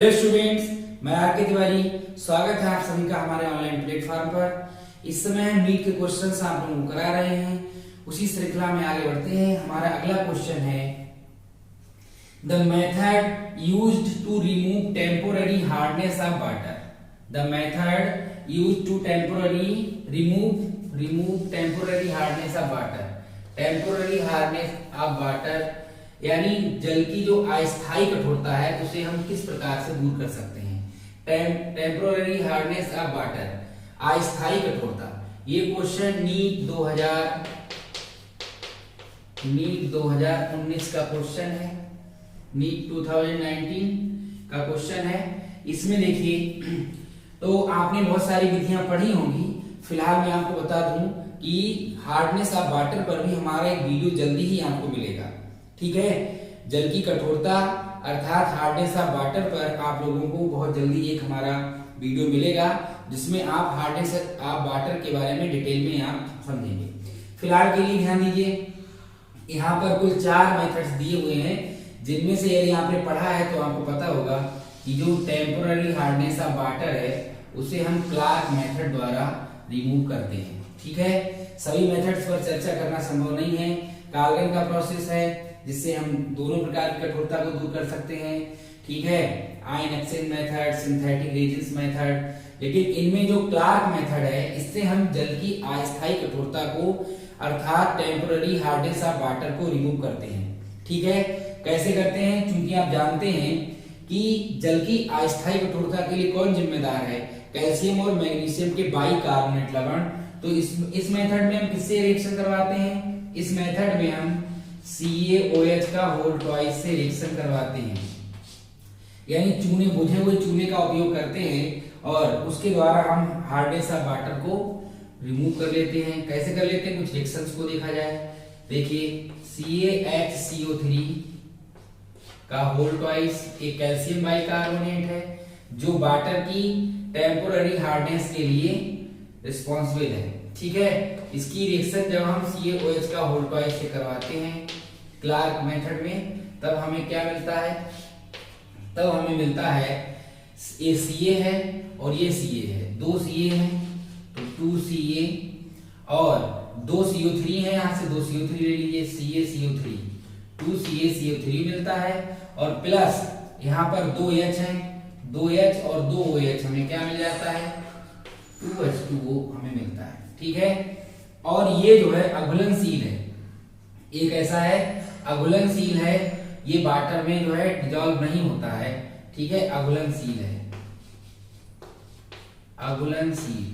Hello students, मैं are के तिवारी। स्वागत है आप सभी का हमारे ऑनलाइन प्लेटफॉर्म पर। इस समय हम नीट के क्वेश्चंस आप लोगों को करा रहे हैं। उसी श्रृंखला में आगे बढ़ते हैं। हमारा अगला क्वेश्चन है the method used to remove temporary hardness of water. The method used to remove temporary hardness of water. Temporary hardness of water यानी जल की जो अस्थायी कठोरता है उसे हम किस प्रकार से दूर कर सकते हैं। टेम्पोररी हार्डनेस ऑफ वाटर, अस्थायी कठोरता। ये क्वेश्चन नीट 2019 का क्वेश्चन है। नीट 2019 का क्वेश्चन है। इसमें देखिए, तो आपने बहुत सारी विधियां पढ़ी होंगी। फिलहाल मैं आपको बता दूं कि हार्डनेस ऑफ वाटर पर भी हमारा एक वीडियो जल्दी ही आपको मिलेगा। ठीक है, जल की कठोरता अर्थात हार्डनेस ऑफ वाटर पर आप लोगों को बहुत जल्दी एक हमारा वीडियो मिलेगा, जिसमें आप हार्डनेस ऑफ वाटर के बारे में डिटेल में आप समझेंगे। फिलहाल के लिए ध्यान दीजिए, यहाँ पर कुल 4 मेथड्स दिए हुए हैं, जिनमें से यदि आपने पढ़ा है तो आपको पता होगा कि जो टेम्पोररी हार्डनेस ऑफ वाटर है उसे हम क्लार्क मेथड द्वारा रिमूव करते हैं। ठीक है, सभी मेथड्स पर चर्चा करना संभव नहीं है। कार्गन का प्रोसेस है जिससे हम दोनों प्रकार की कठोरता को दूर कर सकते हैं। ठीक है, ion exchange method, synthetic resins method. लेकिन इनमें जो क्लार्क मेथड है, इससे हम जल की अस्थायी कठोरता को अर्थात टेम्पोररी हार्डनेस ऑफ वाटर को रिमूव करते हैं। ठीक है, कैसे करते हैं? क्योंकि आप जानते हैं कि जल की अस्थायी कठोरता के लिए कौन जिम्मेदार है? कैल्शियम और मैग्नीशियम के बाइकार्बोनेट लवण। तो इस मेथड में हम किससे रिएक्शन करवाते हैं? इस मेथड में हम CaOH का होल ट्वाइस से रिएक्शन करवाते हैं, यानी चूने, बुझे हुए चूने का उपयोग करते हैं और उसके द्वारा हम हार्डनेस ऑफ वाटर को रिमूव कर लेते हैं। कैसे कर लेते हैं? कुछ रिएक्शंस को देखा जाए। देखिए, CaHCO3 का होल ट्वाइस एक कैल्शियम बाइकार्बोनेट है जो वाटर की टेम्पोररी हार्डनेस के लिए रिस्पॉन्सिबल है। ठीक है, इसकी रिएक्शन जब हम CaOH का होल ट्वाइस से करवाते हैं क्लार्क मेथड में, तब हमें क्या मिलता है? तब हमें मिलता है ये Ca है और ये Ca है, 2 Ca है तो 2Ca और 2 CO3 है, यहां से 2 CO3 ले लीजिए, CaCO3, 2CaCO3 मिलता है और प्लस यहां पर 2H है, 2H और 2OH हमें क्या मिल जाता है? 2H2O हमें मिलता है। ठीक है, और ये जो है अघुलनशील है, एक ऐसा है अघुलनशील है, ये वाटर में जो है डिजॉल्व नहीं होता है। ठीक है, अघुलनशील है, अघुलनशील,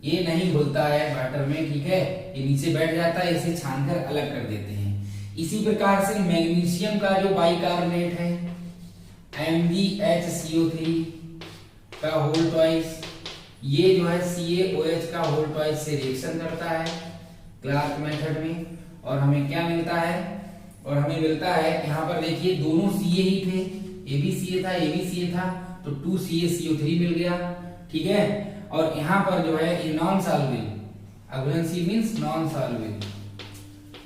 ये नहीं घुलता है वाटर में। ठीक है, ये नीचे बैठ जाता है, इसे छानकर अलग कर देते हैं। इसी प्रकार से मैग्नीशियम का जो बाइकार्बोनेट है MgHCO3 का होल ट्वाइस, ये जो है CaOH का होल ट्वाइस से रिएक्शन करता है क्लार्क मेथड में, और हमें क्या मिलता है? और हमें मिलता है, यहाँ पर देखिए दोनों Ca ही थे, ये भी Ca था, ये भी Ca था, तो 2CaCO3 मिल गया। ठीक है, और यहाँ पर जो है ये नॉन सॉल्युबल, अघुलनशील means non soluble,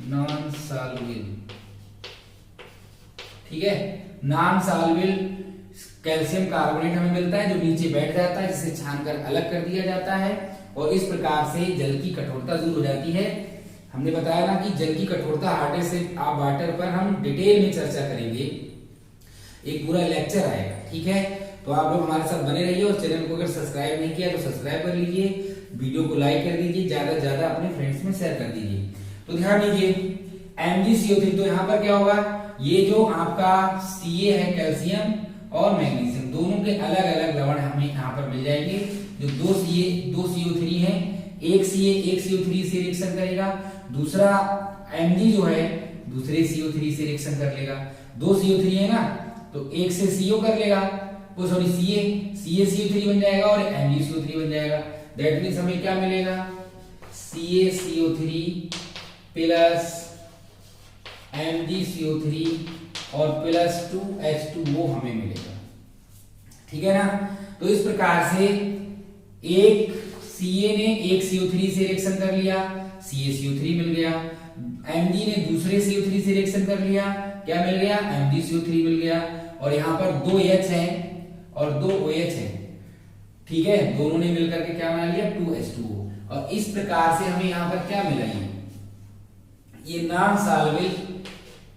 non soluble. ठीक है, नॉन सॉल्युबल कैल्शियम कार्बोनेट हमें मिलता है जो नीचे बैठ जाता है, जिसे छानकर अलग कर दिया जाता है और इस प्रकार से जल की कठोरता दूर हो जाती है। हमने बताया ना कि जल की कठोरता हार्डनेस ऑफ वाटर पर हम डिटेल में चर्चा करेंगे, एक पूरा लेक्चर आएगा। ठीक है, तो आप लोग हमारे साथ बने रहिए और चैनल को अगर सब्सक्राइब नहीं किया तो सब्सक्राइब कर लीजिए, वीडियो को लाइक कर दीजिए, ज्यादा से ज्यादा अपने फ्रेंड्स में शेयर कर दीजिए। तो ध्यान दीजिए, MgCO3, तो यहाँ पर क्या होगा? ये जो आपका Ca है, कैल्शियम और मैग्नीशियम, दोनों के अलग अलग लवण हमें यहाँ पर मिल जाएंगे। जो 2 CO3 है, एक CO3 से रिएक्शन करेगा, दूसरा Mg जो है दूसरे CO3 से रिएक्शन कर लेगा। 2 CO3 है ना, तो एक से CO कर लेगा, वो सॉरी CaCO3 बन जाएगा और MgCO3 बन जाएगा। दैट मीन्स हमें क्या मिलेगा? CaCO3 प्लस MgCO3 और प्लस 2H2O हमें मिलेगा। ठीक है ना, तो इस प्रकार से एक Ca ने एक CO3 से रिएक्शन कर लिया, CaCO3 मिल गया। Mg ने दूसरे CO3 से रिएक्शन कर लिया, क्या मिल गया? MgCO3 मिल गया। और यहाँ पर 2 H है और 2 OH है, ठीक है, दोनों ने मिलकर के क्या बना लिया 2H2O। और इस प्रकार से हमें यहाँ पर क्या मिला, ये नॉन सॉल्वेबल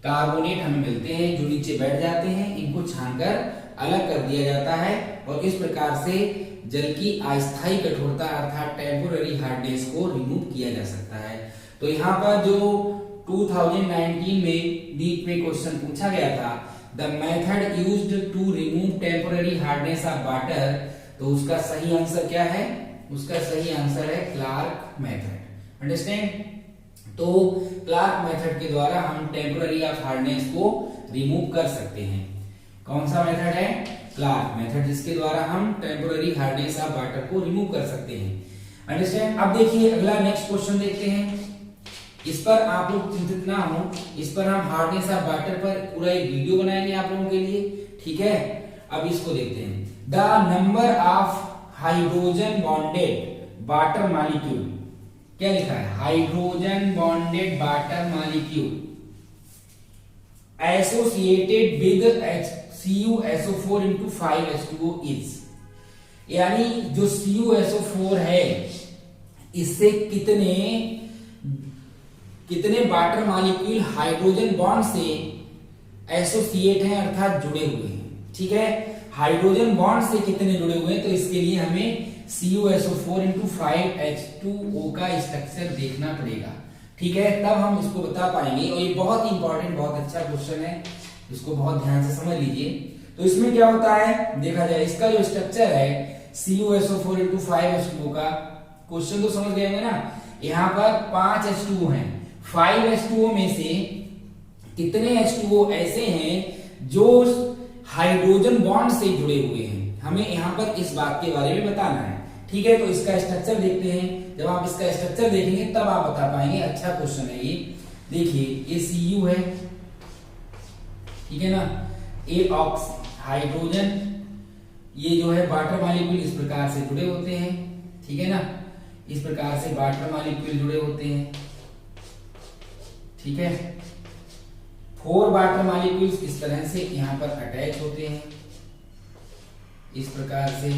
कार्बोनेट हमें मिलते हैं जो नीचे बैठ जाते हैं, इनको छानकर अलग कर दिया जाता है और इस प्रकार से जल की अस्थायी कठोरता अर्थात टेम्पोररी हार्डनेस को रिमूव किया जा सकता है। तो यहाँ पर जो 2019 में नीट में क्वेश्चन पूछा गया था, the method used to remove temporary hardness of water, तो उसका सही आंसर क्या है, उसका सही आंसर है क्लार्क मेथड। अंडरस्टैंड? तो क्लार्क मेथड के द्वारा हम टेम्पोररी ऑफ हार्डनेस को रिमूव कर सकते हैं। कौन सा मेथड है, क्लार्क मेथड, जिसके द्वारा हम टेम्पोररी हार्डनेस ऑफ वाटर को रिमूव कर सकते हैं। अंडरस्टैंड? अब देखिए अगला नेक्स्ट क्वेश्चन देखते हैं। इस पर आप लोग चिंतित ना हो, इस पर हम हार्डनेस ऑफ वाटर पर पूरा एक वीडियो बनाएंगे आप लोगों के लिए, ठीक है। अब इसको देखते हैं। The number of hydrogen bonded water molecule, क्या लिखा है, hydrogen bonded water molecule associated with CuSO4 into 5H2O is, यानी जो CuSO4 है इससे कितने वाटर मॉलिक्यूल हाइड्रोजन बॉन्ड से एसोसिएट हैं अर्थात जुड़े हुए हैं, ठीक है। हाइड्रोजन बॉन्ड से कितने जुड़े हुए हैं, तो इसके लिए हमें CuSO4 into 5H2O का स्ट्रक्चर देखना पड़ेगा, ठीक है, तब हम इसको बता पाएंगे। और ये बहुत इंपॉर्टेंट, बहुत अच्छा क्वेश्चन है, इसको बहुत ध्यान से समझ लीजिए। तो इसमें क्या होता है, देखा जाए इसका जो स्ट्रक्चर है CuSO4 into 5H2O का, क्वेश्चन तो समझ गए होंगे ना। यहाँ पर 5 H2O हैं, 5 H2O में से कितने H2O ऐसे हैं जो हाइड्रोजन बॉन्ड से जुड़े हुए हैं, हमें यहाँ पर इस बात के बारे में बताना है, ठीक है। तो इसका स्ट्रक्चर देखते हैं, जब आप इसका स्ट्रक्चर देखेंगे तब आप बता पाएंगे। अच्छा क्वेश्चन है ये, देखिए ये Cu है, ठीक है ना, ए हाइड्रोजन, ये जो है वाटर मॉलिक्यूल इस प्रकार से जुड़े होते हैं, ठीक है ना, इस प्रकार से वाटर मॉलिक्यूल जुड़े होते हैं, ठीक है। 4 वाटर मॉलिक्यूल्स इस तरह से यहां पर अटैच होते हैं, इस प्रकार से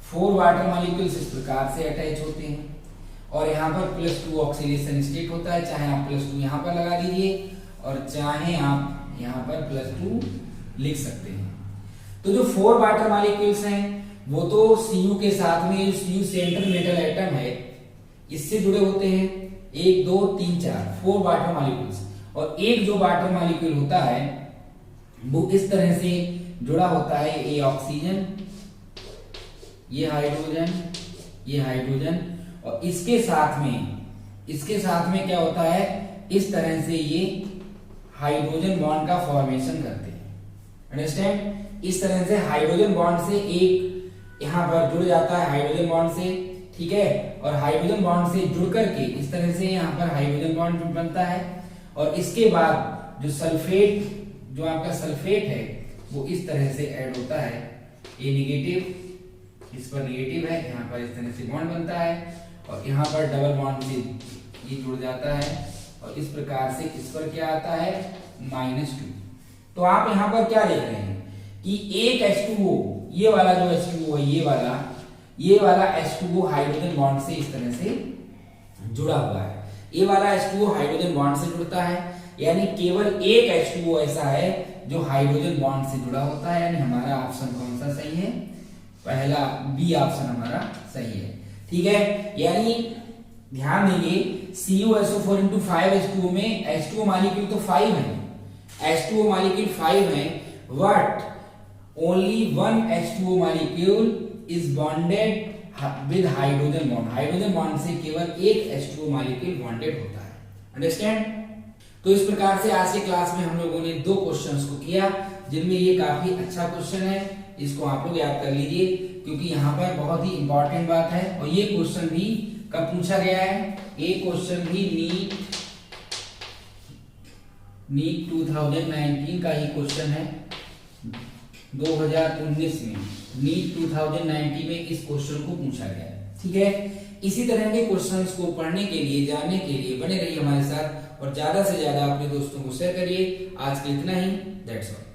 4 वाटर मॉलिक्यूल्स इस प्रकार से अटैच होते हैं और यहाँ पर +2 ऑक्सीडेशन स्टेट होता है, चाहे आप +2 यहाँ पर लगा दीजिए और चाहे आप यहाँ पर +2 लिख सकते हैं। तो जो 4 वाटर मॉलिक्यूल्स हैं वो तो Cu के साथ में Cu सेंट्रल मेटल एटम है इससे जुड़े होते हैं, 1 2 3 4 वाटर मॉलिक्यूल्स, और एक जो वाटर मॉलिक्यूल होता है वो इस तरह से जुड़ा होता है, ये ऑक्सीजन, ये हाइड्रोजन और इसके साथ में क्या होता है, इस तरह से ये हाइड्रोजन बॉन्ड का फॉर्मेशन करते हैं। अंडरस्टैंड? इस तरह से हाइड्रोजन बॉन्ड से एक यहां पर जुड़ जाता है हाइड्रोजन बॉन्ड से, ठीक है, और हाइड्रोजन बॉन्ड से जुड़ करके इस तरह से यहां पर हाइड्रोजन बॉन्ड बनता है और इसके बाद जो सल्फेट, जो आपका सल्फेट है वो इस तरह से ऐड होता है, ये नेगेटिव, इस पर नेगेटिव है, यहाँ पर इस तरह से बॉन्ड बनता है और यहाँ पर डबल बॉन्ड से ये जुड़ जाता है और इस प्रकार से इस पर क्या आता है -2। तो आप यहाँ पर क्या देख रहे हैं कि एक H2O, ये वाला जो H2O है, ये वाला H2O हाइड्रोजन बॉन्ड से इस तरह से जुड़ा हुआ है, ये वाला H2O हाइड्रोजन बॉन्ड से जुड़ता है, यानी केवल एक H2O ऐसा है जो हाइड्रोजन बॉन्ड से जुड़ा होता है, यानी हमारा ऑप्शन कौन सा सही है, पहला बी ऑप्शन हमारा सही है, ठीक है। यानी ध्यान देंगे CuSO4 into 5H2O में H2O मॉलिक्यूल तो 5 है, H2O मॉलिक्यूल 5 है, but only 1 H2O molecule is bonded with hydrogen bond, hydrogen bond से केवल एक H2O मॉलिक्यूल बॉन्डेड होता है। अंडरस्टैंड? तो इस प्रकार से आज के क्लास में हम लोगों ने 2 क्वेश्चंस को किया, जिनमें ये काफी अच्छा क्वेश्चन है, इसको आप लोग याद कर लीजिए क्योंकि यहाँ पर बहुत ही इंपॉर्टेंट बात है। और ये क्वेश्चन भी कब पूछा गया है, ये क्वेश्चन भी नीट 2019 का ही क्वेश्चन है, 2019 में नीट 2019 में इस क्वेश्चन को पूछा गया है, ठीक है। इसी तरह के क्वेश्चंस को पढ़ने के लिए, जानने के लिए बने रहिए हमारे साथ और ज्यादा से ज्यादा अपने दोस्तों को शेयर करिए। आज के लिए इतना ही, दैट्स ऑल।